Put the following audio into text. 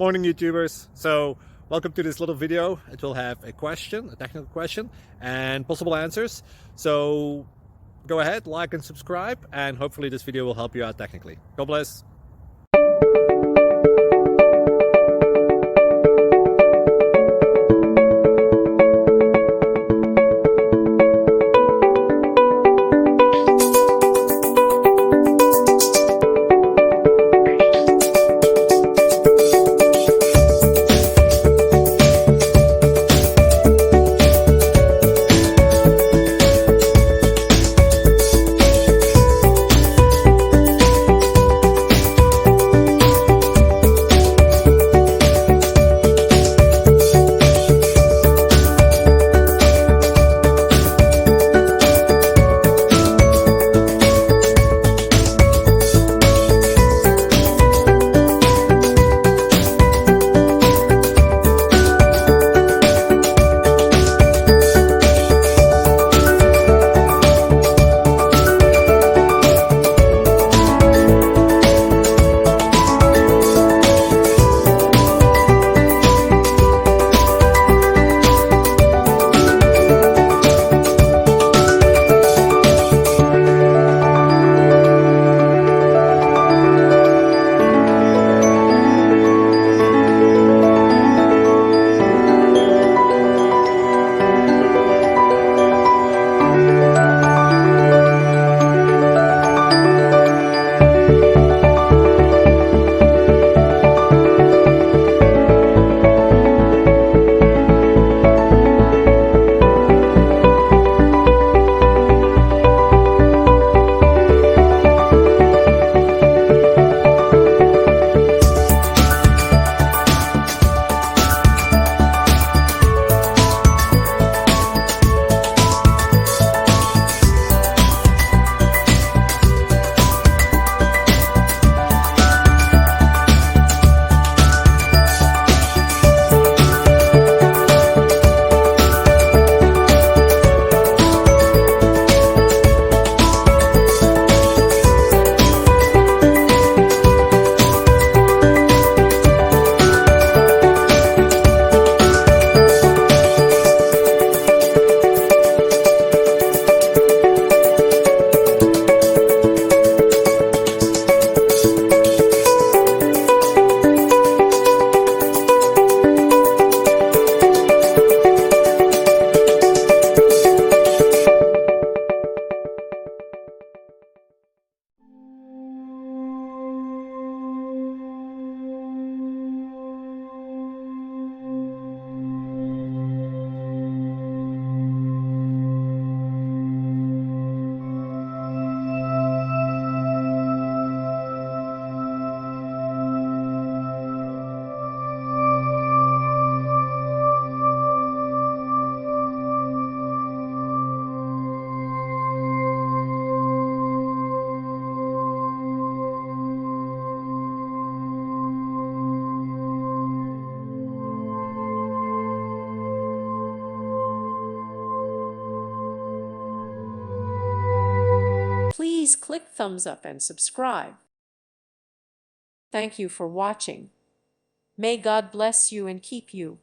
Morning YouTubers. So welcome to this little video. It will have a question, a technical question, and possible answers. So go ahead, like and subscribe, and hopefully this video will help you out technically. God bless. Please click thumbs up and subscribe. Thank you for watching. May God bless you and keep you.